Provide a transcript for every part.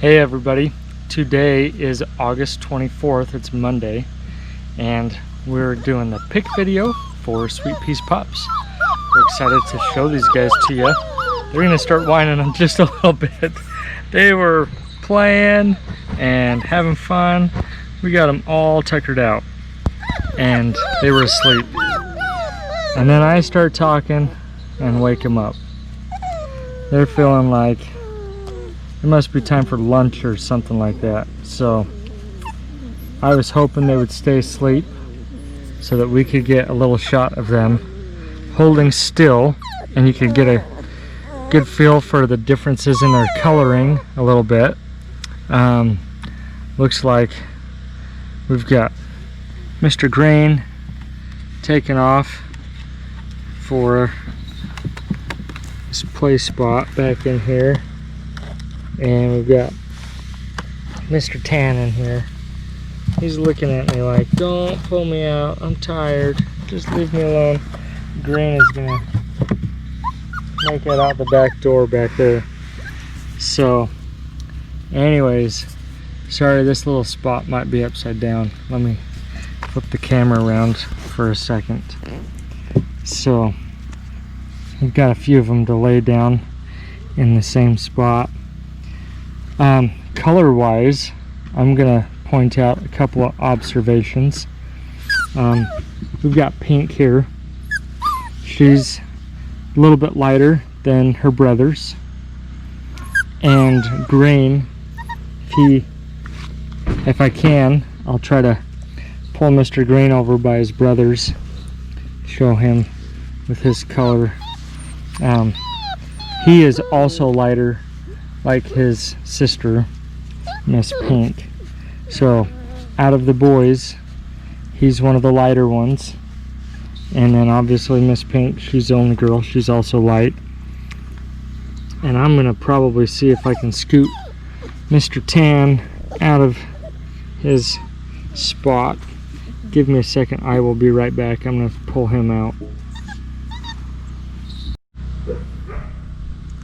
Hey everybody, today is August 24th, it's Monday, and we're doing the pick video for Sweet Peas Pups. We're excited to show these guys to you. They're gonna start whining in just a little bit. They were playing and having fun. We got them all tuckered out and they were asleep. And then I start talking and wake them up. They're feeling like it must be time for lunch or something like that. So I was hoping they would stay asleep so that we could get a little shot of them holding still and you could get a good feel for the differences in their coloring a little bit. Looks like we've got Mr. Green taken off for his play spot back in here. And we've got Mr. Tan in here. He's looking at me like, don't pull me out, I'm tired, just leave me alone. Green is gonna make it out the back door back there. So anyways, sorry this little spot might be upside down. Let me flip the camera around for a second. So we've got a few of them to lay down in the same spot. Color wise, I'm gonna point out a couple of observations. We've got Pink here. She's a little bit lighter than her brothers, and Green, if I can, I'll try to pull Mr. Green over by his brothers, show him with his color. He is also lighter like his sister, Miss Pink. So out of the boys, he's one of the lighter ones. And then obviously Miss Pink, she's the only girl, she's also light. And I'm gonna probably see if I can scoot Mr. Tan out of his spot. Give me a second, I will be right back. I'm gonna pull him out.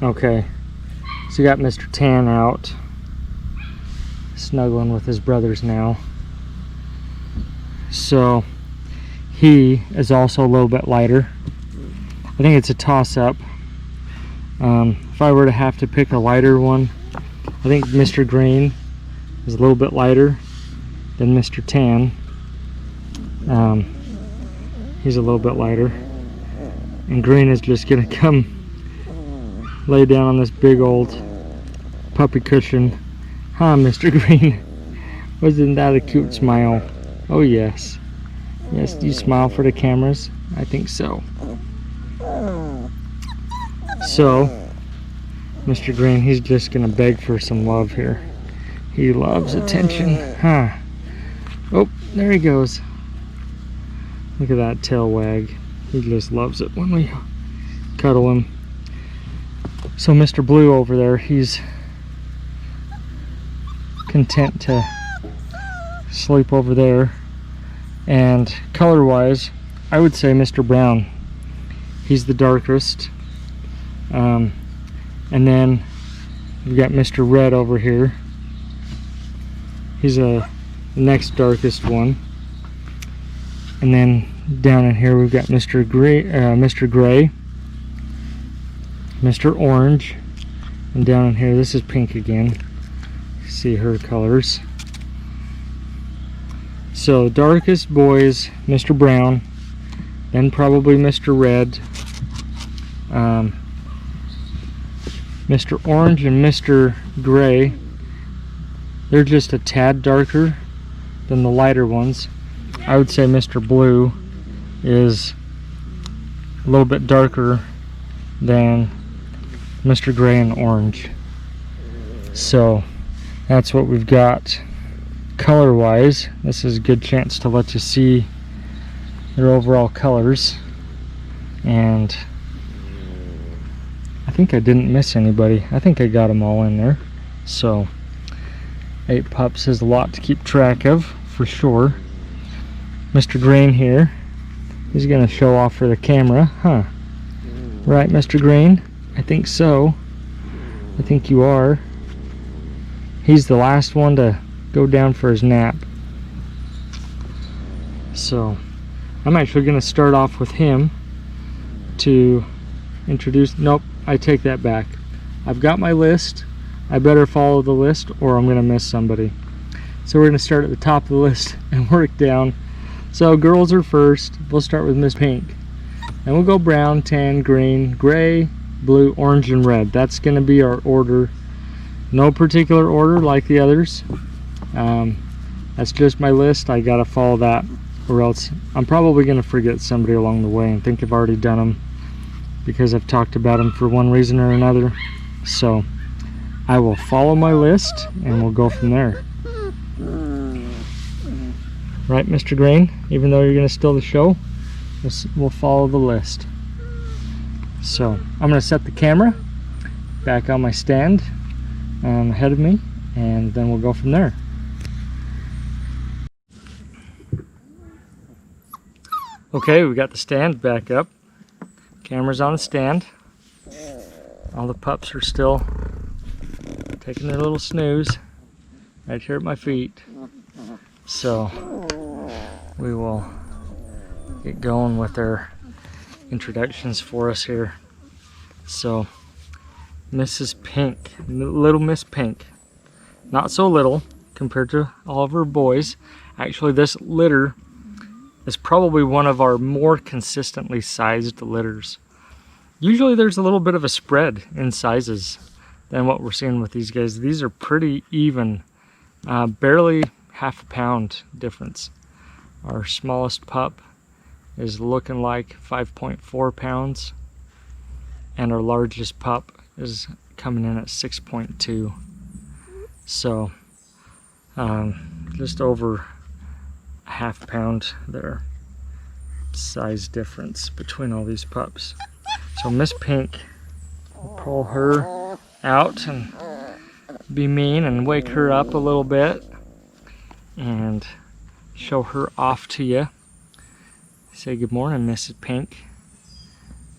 Okay. So you got Mr. Tan out, snuggling with his brothers now. So he is also a little bit lighter. I think it's a toss-up. If I were to have to pick a lighter one, I think Mr. Green is a little bit lighter than Mr. Tan. He's a little bit lighter. And Green is just gonna come lay down on this big old puppy cushion. Huh, Mr. Green? Wasn't that a cute smile? Oh yes. Yes, do you smile for the cameras? I think so. So, Mr. Green, he's just gonna beg for some love here. He loves attention. Huh. Oh, there he goes. Look at that tail wag. He just loves it when we cuddle him. So Mr. Blue over there, he's content to sleep over there. And color wise, I would say Mr. Brown, he's the darkest. And then we've got Mr. Red over here. He's the next darkest one. And then down in here we've got Mr. Gray, Mr. Orange, and down in here this is Pink again. See her colors. So darkest boys, Mr. Brown, then probably Mr. Red, Mr. Orange and Mr. Gray. They're just a tad darker than the lighter ones. I would say Mr. Blue is a little bit darker than Mr. Gray and Orange. So that's what we've got color wise. This is a good chance to let you see their overall colors, and I think I didn't miss anybody. I think I got them all in there. So 8 pups is a lot to keep track of for sure. Mr. Green here, he's gonna show off for the camera, huh? Right, Mr. Green? I think so. I think you are. he's the last one to go down for his nap. So I'm actually going to start off with him to introduce. Nope, I take that back. I've got my list. I better follow the list or I'm going to miss somebody. So we're going to start at the top of the list and work down. So girls are first. We'll start with Miss Pink. And we'll go brown, tan, green, gray, blue, orange, and red. That's going to be our order. No particular order like the others. That's just my list. I got to follow that, or else I'm probably going to forget somebody along the way and think I've already done them because I've talked about them for one reason or another. So I will follow my list and we'll go from there. Right, Mr. Green? Even though you're going to steal the show, we'll follow the list. So I'm going to set the camera back on my stand ahead of me, and then we'll go from there. Okay, we got the stand back up. Camera's on the stand. All the pups are still taking their little snooze right here at my feet. So we will get going with their introductions for us here. So Mrs. Pink, little Miss Pink, not so little compared to all of her boys. Actually, this litter is probably one of our more consistently sized litters. Usually there's a little bit of a spread in sizes than what we're seeing with these guys. These are pretty even, barely half a pound difference. Our smallest pup is looking like 5.4 pounds, and our largest pup is coming in at 6.2. So just over a half pound there size difference between all these pups. So Miss Pink, we'll pull her out and be mean and wake her up a little bit and show her off to you. Say good morning, Mrs. Pink.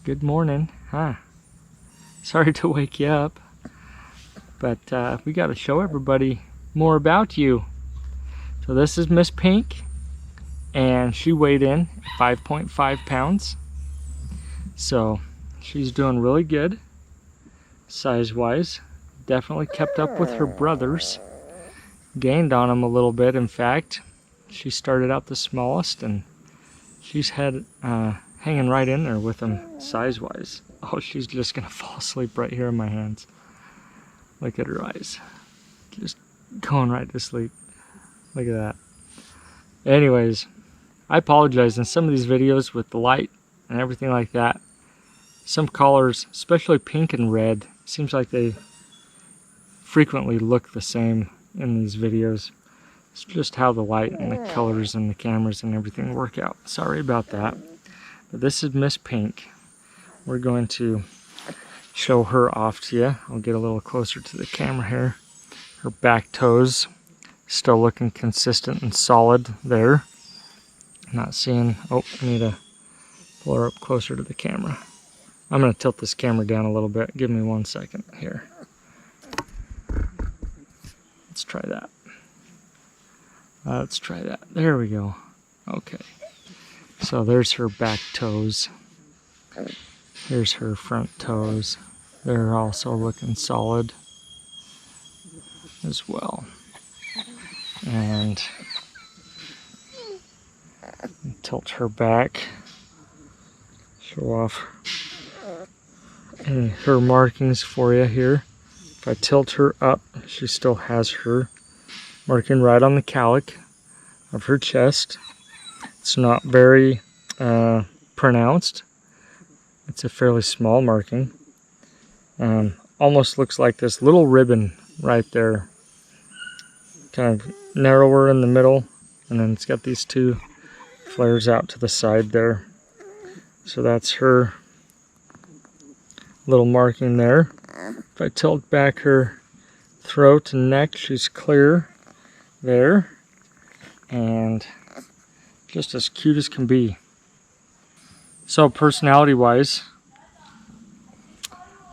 Good morning. Huh? Sorry to wake you up, but we got to show everybody more about you. So this is Miss Pink, and she weighed in 5.5 pounds. So she's doing really good size-wise. Definitely kept up with her brothers. Gained on them a little bit, in fact. She started out the smallest, and she's hanging right in there with them size-wise. Oh, she's just gonna fall asleep right here in my hands. Look at her eyes. Just going right to sleep. Look at that. Anyways, I apologize. In some of these videos with the light and everything like that, some colors, especially pink and red, seems like they frequently look the same in these videos. It's just how the light and the colors and the cameras and everything work out. Sorry about that. But this is Miss Pink. We're going to show her off to you. I'll get a little closer to the camera here. Her back toes still looking consistent and solid there. Not seeing, oh, I need to pull her up closer to the camera. I'm going to tilt this camera down a little bit. Give me 1 second here. Let's try that. Let's try that. There we go. Okay. So there's her back toes. Here's her front toes. They're also looking solid as well. And tilt her back. Show off her markings for you here. If I tilt her up, she still has her marking right on the calic of her chest. It's not very pronounced. It's a fairly small marking. Almost looks like this little ribbon right there. Kind of narrower in the middle, and then it's got these two flares out to the side there. So that's her little marking there. If I tilt back her throat and neck, she's clear there, and just as cute as can be. So personality wise,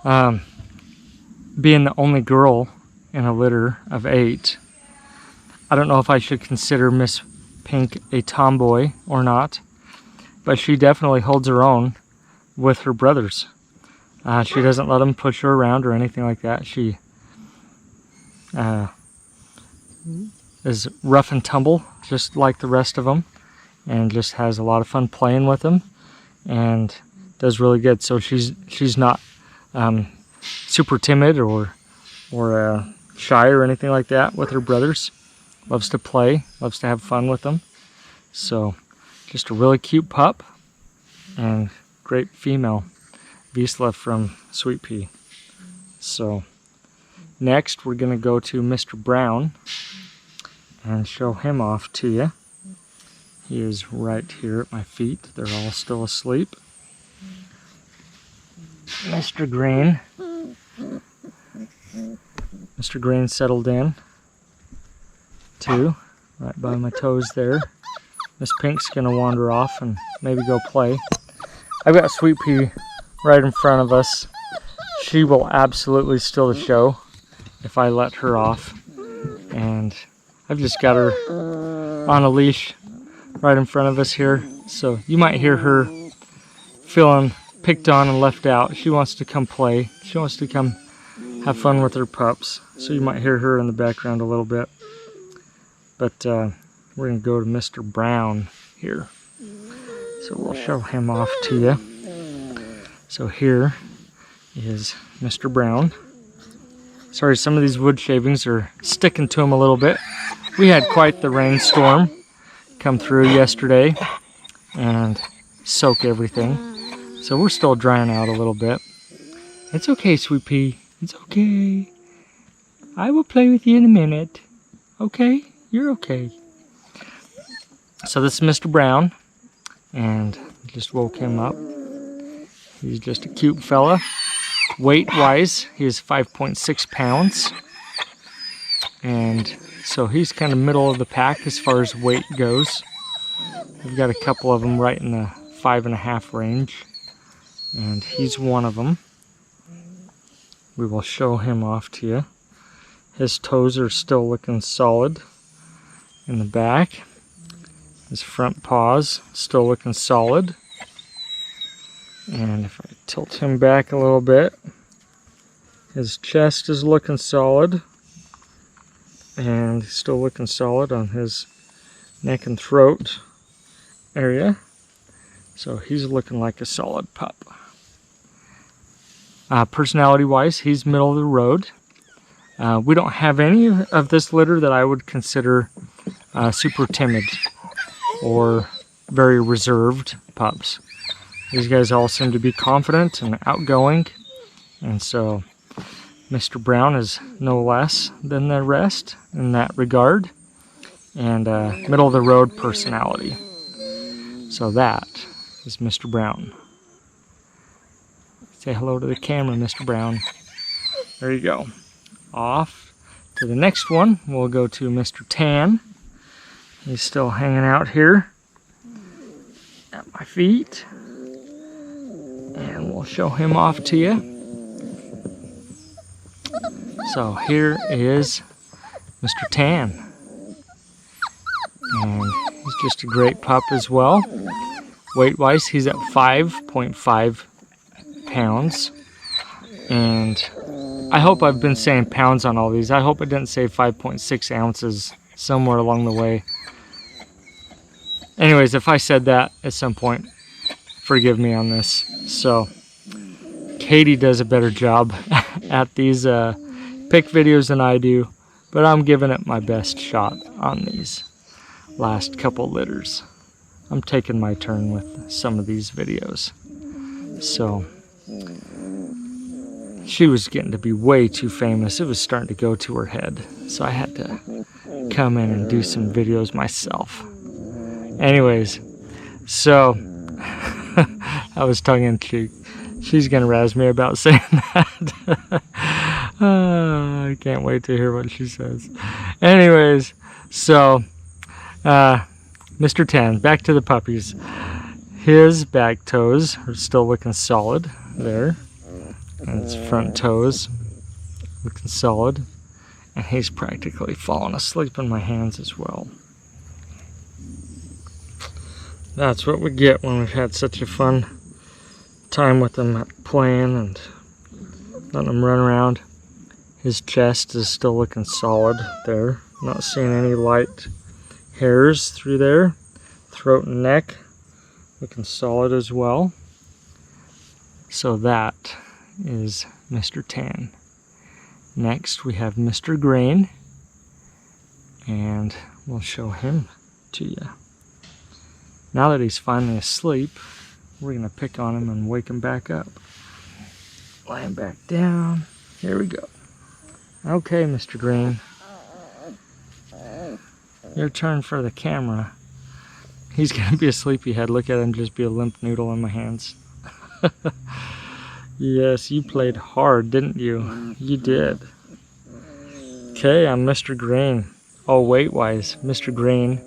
being the only girl in a litter of 8. I don't know if I should consider Miss Pink a tomboy or not, but she definitely holds her own with her brothers. She doesn't let them push her around or anything like that. She is rough and tumble, just like the rest of them, and just has a lot of fun playing with them, and does really good. So she's not super timid or shy or anything like that with her brothers. Loves to play, loves to have fun with them. So just a really cute pup and great female Vizsla from Sweet Pea. So next we're going to go to Mr. Brown and show him off to you. He is right here at my feet. They're all still asleep. Mr. Green. Mr. Green settled in too, right by my toes there. Miss Pink's gonna wander off and maybe go play. I've got Sweet Pea right in front of us. She will absolutely steal the show if I let her off. And I've just got her on a leash right in front of us here. So you might hear her feeling picked on and left out. She wants to come play. She wants to come have fun with her pups. So you might hear her in the background a little bit. But we're going to go to Mr. Brown here. So we'll show him off to you. So here is Mr. Brown. Sorry, some of these wood shavings are sticking to him a little bit. We had quite the rainstorm come through yesterday and soak everything. So we're still drying out a little bit. It's okay, Sweet Pea. It's okay. I will play with you in a minute. Okay? You're okay. So this is Mr. Brown, and just woke him up. He's just a cute fella. Weight-wise, he is 5.6 pounds. And so he's kind of middle of the pack as far as weight goes. We've got a couple of them right in the 5.5 range. And he's one of them. We will show him off to you. His toes are still looking solid in the back. His front paws still looking solid. And if I tilt him back a little bit, his chest is looking solid. And he's still looking solid on his neck and throat area. So he's looking like a solid pup. Personality-wise, he's middle of the road. We don't have any of this litter that I would consider super timid or very reserved pups. These guys all seem to be confident and outgoing, and so Mr. Brown is no less than the rest in that regard, and middle of the road personality. So that is Mr. Brown. Say hello to the camera, Mr. Brown. There you go. Off to the next one, we'll go to Mr. Tan. He's still hanging out here at my feet. And we'll show him off to you. So here is Mr. Tan. And he's just a great pup as well. Weight-wise, he's at 5.5 pounds. And I hope I've been saying pounds on all these. I hope I didn't say 5.6 ounces somewhere along the way. Anyways, if I said that at some point, forgive me on this. So, Katie does a better job at these pick videos than I do, but I'm giving it my best shot on these last couple litters. I'm taking my turn with some of these videos. So, she was getting to be way too famous. It was starting to go to her head. So I had to come in and do some videos myself. Anyways, so I was tongue-in-cheek. She's going to razz me about saying that. I can't wait to hear what she says. Anyways, so Mr. Tan, back to the puppies. His back toes are still looking solid there. And his front toes looking solid. And he's practically fallen asleep in my hands as well. That's what we get when we've had such a fun time with him playing and letting him run around. His chest is still looking solid there. Not seeing any light hairs through there. Throat and neck looking solid as well. So that is Mr. Tan. Next we have Mr. Grain, and we'll show him to you. Now that he's finally asleep, we're going to pick on him and wake him back up. Lay him back down. Here we go. Okay, Mr. Grain. Your turn for the camera. He's going to be a sleepyhead. Look at him just be a limp noodle in my hands. Yes, you played hard, didn't you? You did. Okay, I'm Mr. Grain. Oh, weight-wise, Mr. Grain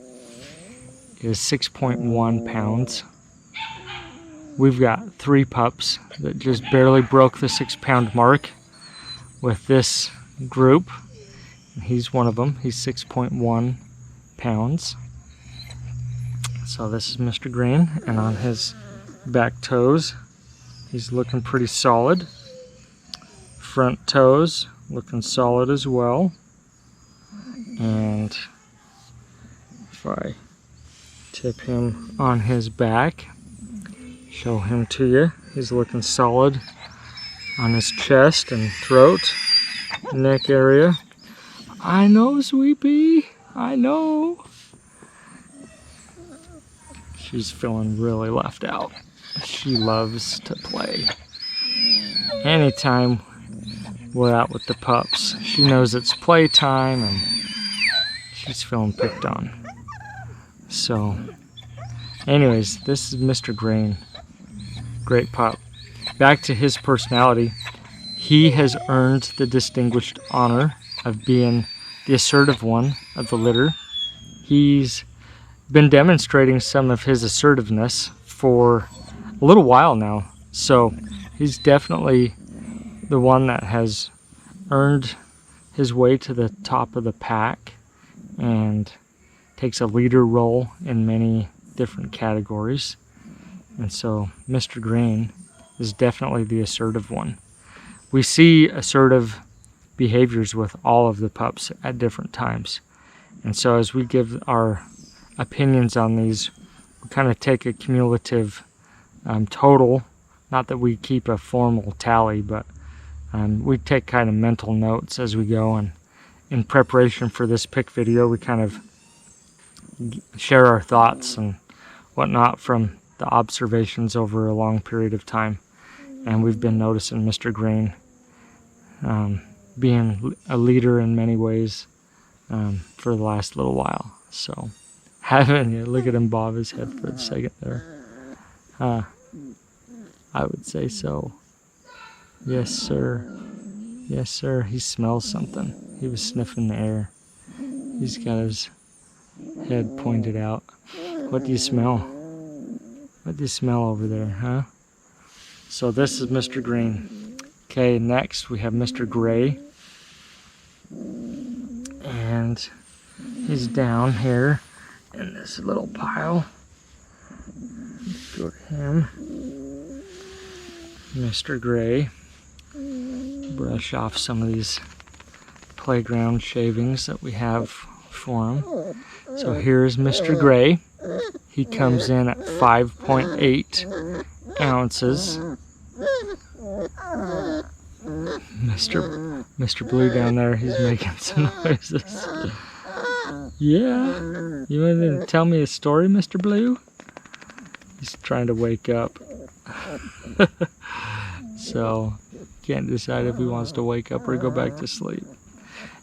is 6.1 pounds. We've got 3 pups that just barely broke the 6-pound mark with this group. He's one of them. He's 6.1 pounds. So this is Mr. Grain, and on his back toes, he's looking pretty solid. Front toes looking solid as well. And if I tip him on his back, show him to you, he's looking solid on his chest and throat, neck area. I know, Sweepy, I know. She's feeling really left out. She loves to play. Anytime we're out with the pups, she knows it's playtime and she's feeling picked on. So, anyways, this is Mr. Grain. Great pup. Back to his personality. He has earned the distinguished honor of being the assertive one of the litter. He's been demonstrating some of his assertiveness for a little while now. So he's definitely the one that has earned his way to the top of the pack and takes a leader role in many different categories. And so Mr. Grain is definitely the assertive one. We see assertive behaviors with all of the pups at different times. And so as we give our opinions on these, we kind of take a cumulative total. Not that we keep a formal tally, but we take kind of mental notes as we go. And in preparation for this pick video, we kind of share our thoughts and whatnot from the observations over a long period of time. And we've been noticing Mr. Grain being a leader in many ways for the last little while. So, haven't you? Look at him bob his head for a second there. I would say so. Yes, sir. Yes, sir. He smells something. He was sniffing the air. He's got his head pointed out. What do you smell? What do you smell over there, huh? So this is Mr. Grain. Okay, next we have Mr. Gray. And he's down here in this little pile. Go to him. Mr. Gray. Brush off some of these playground shavings that we have for him. So here's Mr. Gray. He comes in at 5.8 ounces. Mr. Blue down there, he's making some noises. Yeah? You want to tell me a story, Mr. Blue? He's trying to wake up. So, can't decide if he wants to wake up or go back to sleep.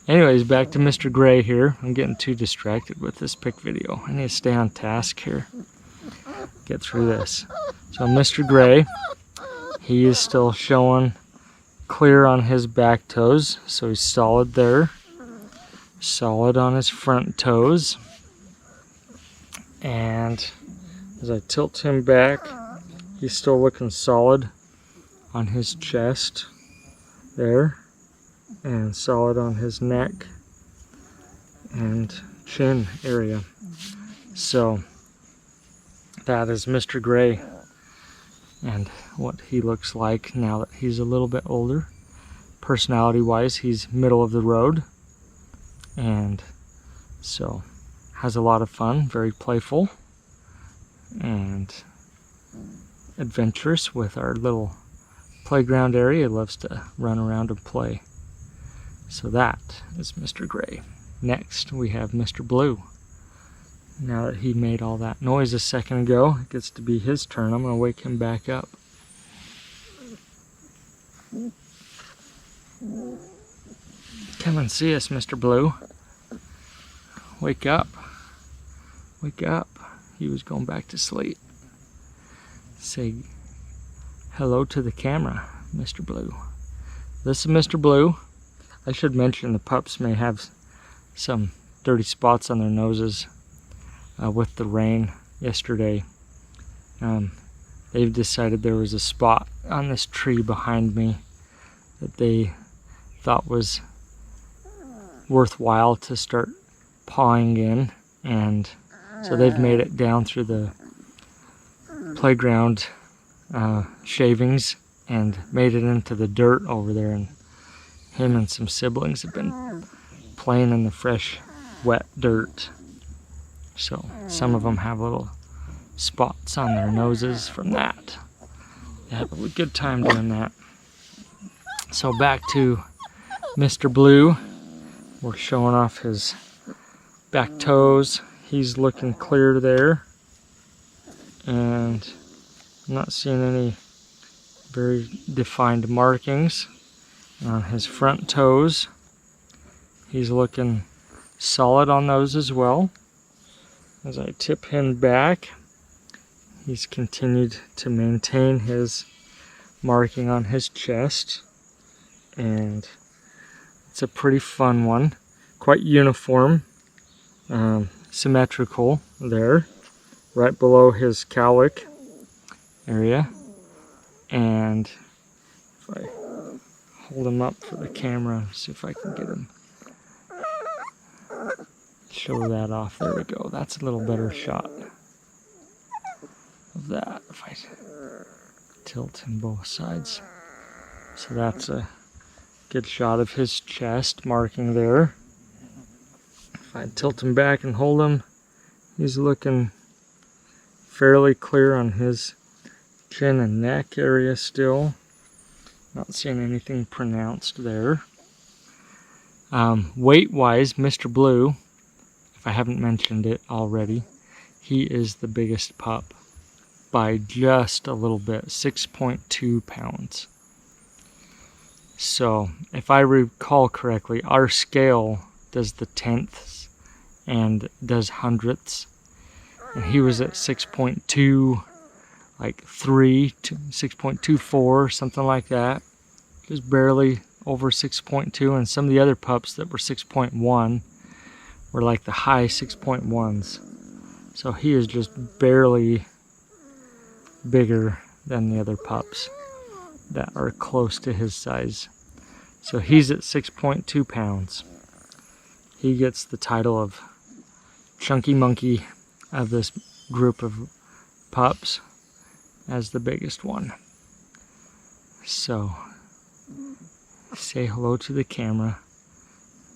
Anyways, back to Mr. Gray here. I'm getting too distracted with this pick video. I need to stay on task here. Get through this. So Mr. Gray, he is still showing clear on his back toes. So he's solid there. Solid on his front toes. And as I tilt him back, he's still looking solid on his chest there. and solid on his neck and chin area. So that is Mr. Gray and what he looks like now that he's a little bit older. Personality wise, he's middle of the road, and so has a lot of fun, very playful and adventurous with our little playground area. He loves to run around and play. So that is Mr. Gray. Next we have Mr. Blue. Now that he made all that noise a second ago, it gets to be his turn. I'm going to wake him back up. Come and see us, Mr. Blue. Wake up. Wake up. He was going back to sleep. Say hello to the camera, Mr. Blue. This is Mr. Blue. I should mention the pups may have some dirty spots on their noses with the rain yesterday. They've decided there was a spot on this tree behind me that they thought was worthwhile to start pawing in, and so they've made it down through the playground shavings and made it into the dirt over there, and him and some siblings have been playing in the fresh wet dirt. So some of them have little spots on their noses from that. They have a good time doing that. So back to Mr. Blue. We're showing off his back toes. He's looking clear there, and I'm not seeing any very defined markings on his front toes. He's looking solid on those as well. As I tip him back, he's continued to maintain his marking on his chest, and it's a pretty fun one. Quite uniform, symmetrical there, right below his cowlick area. And if I hold him up for the camera, see if I can get him, show that off. There we go. That's a little better shot of that if I tilt him both sides. So that's a good shot of his chest marking there. If I tilt him back and hold him, he's looking fairly clear on his chin and neck area still. Not seeing anything pronounced there. Weight-wise, Mr. Blue, if I haven't mentioned it already, he is the biggest pup by just a little bit, 6.2 pounds. So, if I recall correctly, our scale does the tenths and does hundredths, and he was at 6.2, like 3 to 6.24, something like that, just barely over 6.2, and some of the other pups that were 6.1 were like the high 6.1s. So he is just barely bigger than the other pups that are close to his size. So he's at 6.2 pounds. He gets the title of Chunky Monkey of this group of pups as the biggest one. So say hello to the camera,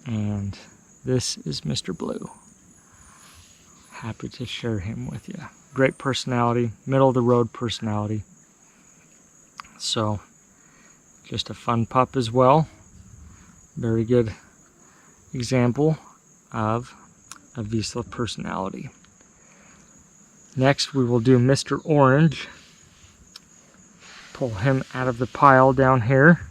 and this is Mr. Blue. Happy to share him with you. Great personality, middle of the road personality. So just a fun pup as well. Very good example of a Vizsla personality. Next we will do Mr. Orange. Pull him out of the pile down here.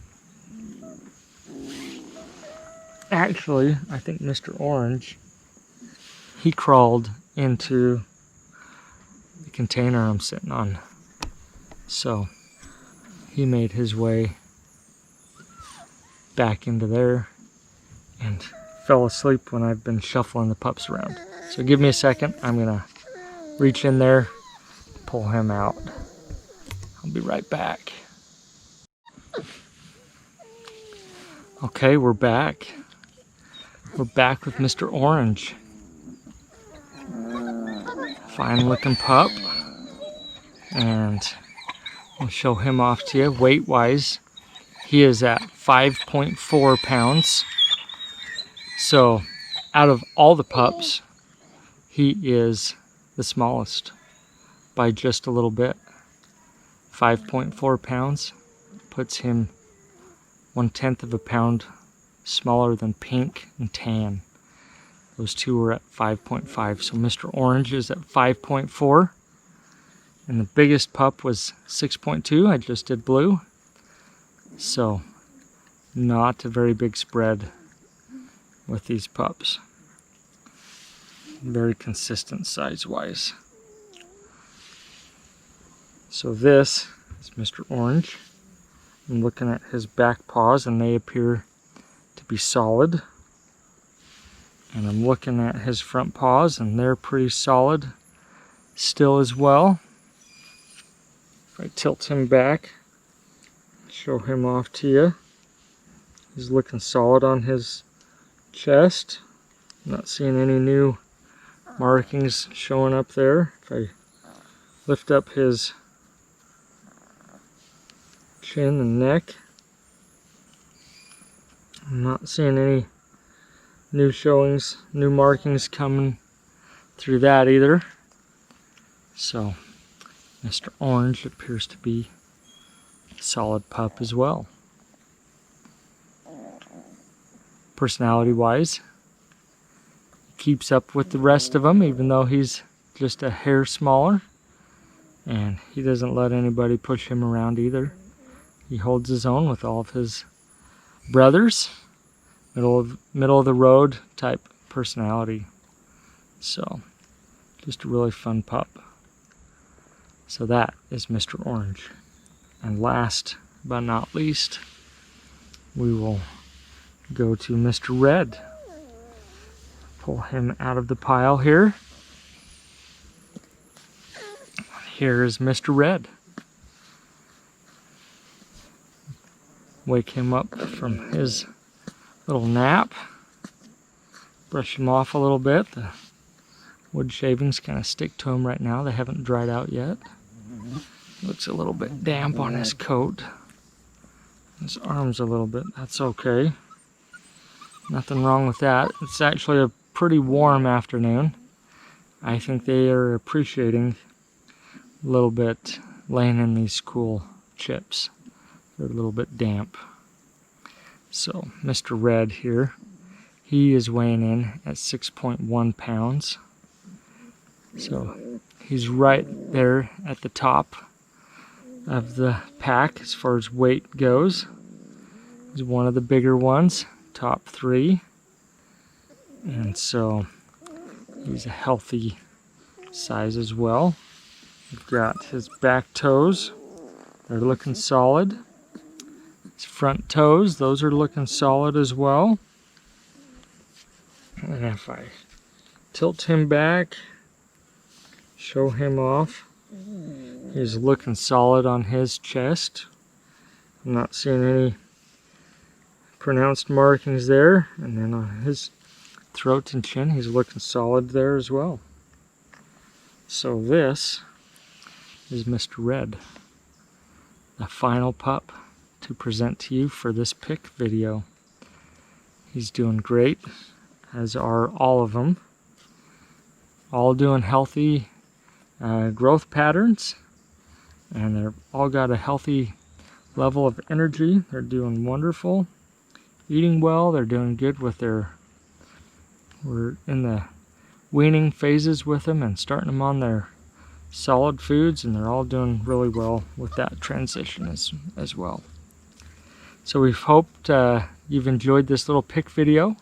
Actually, I think Mr. Orange, he crawled into the container I'm sitting on. So he made his way back into there and fell asleep when I've been shuffling the pups around. So give me a second. I'm gonna reach in there, pull him out. I'll be right back. Okay, we're back. We're back with Mr. Orange. Fine looking pup. And I'll show him off to you. Weight wise, he is at 5.4 pounds. So out of all the pups, he is the smallest by just a little bit. 5.4 pounds puts him 1/10 of a pound smaller than Pink and Tan. Those two were at 5.5. So Mr. Orange is at 5.4. And the biggest pup was 6.2. I just did Blue. So not a very big spread with these pups. Very consistent size-wise. So this is Mr. Orange. I'm looking at his back paws and they appear to be solid. And I'm looking at his front paws and they're pretty solid still as well. If I tilt him back, show him off to you. He's looking solid on his chest. Not seeing any new markings showing up there. If I lift up his chin and neck, I'm not seeing any new showings, new markings coming through that either. So Mr. Orange appears to be a solid pup as well. Personality wise, keeps up with the rest of them even though he's just a hair smaller, and he doesn't let anybody push him around either. He holds his own with all of his brothers. Middle of the road type personality. So just a really fun pup. So that is Mr. Orange. And last but not least, we will go to Mr. Red. Pull him out of the pile here. Here is Mr. Red. Wake him up from his little nap. Brush him off a little bit. The wood shavings kind of stick to him right now. They haven't dried out yet. Looks a little bit damp on his coat. His arms a little bit. That's okay. Nothing wrong with that. It's actually a pretty warm afternoon. I think they are appreciating a little bit laying in these cool chips. They're a little bit damp. So Mr. Red here, he is weighing in at 6.1 pounds. So he's right there at the top of the pack as far as weight goes. He's one of the bigger ones, top 3. And so he's a healthy size as well. We've got his back toes. They're looking solid. His front toes, those are looking solid as well. And if I tilt him back, show him off, he's looking solid on his chest. I'm not seeing any pronounced markings there. And then on his throat and chin, he's looking solid there as well. So this is Mr. Red, the final pup to present to you for this pick video. He's doing great, as are all of them. All doing healthy growth patterns, and they're all got a healthy level of energy. They're doing wonderful, eating well. They're doing good with we're in the weaning phases with them and starting them on their solid foods, and they're all doing really well with that transition as well. So we've hoped you've enjoyed this little pick video,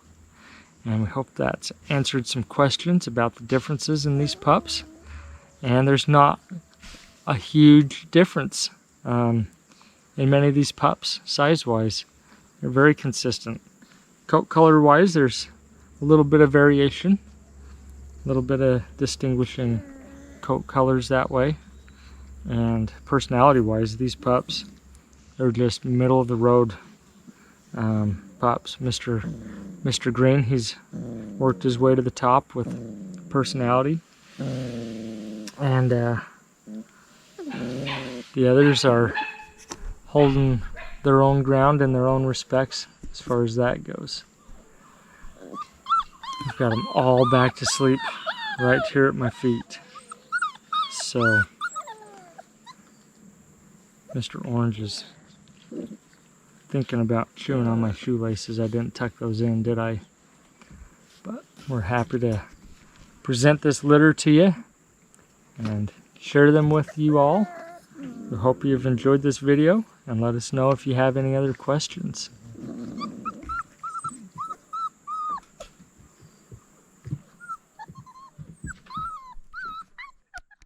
and we hope that's answered some questions about the differences in these pups. And there's not a huge difference in many of these pups size-wise. They're very consistent. Coat color-wise, there's a little bit of variation, a little bit of distinguishing coat colors that way. And personality-wise, these pups, they're just middle of the road Pops. Mr. Green, he's worked his way to the top with personality. And the others are holding their own ground in their own respects as far as that goes. I've got them all back to sleep right here at my feet. So Mr. Orange is thinking about chewing on my shoelaces. I didn't tuck those in, did I? But we're happy to present this litter to you and share them with you all. We hope you've enjoyed this video, and let us know if you have any other questions.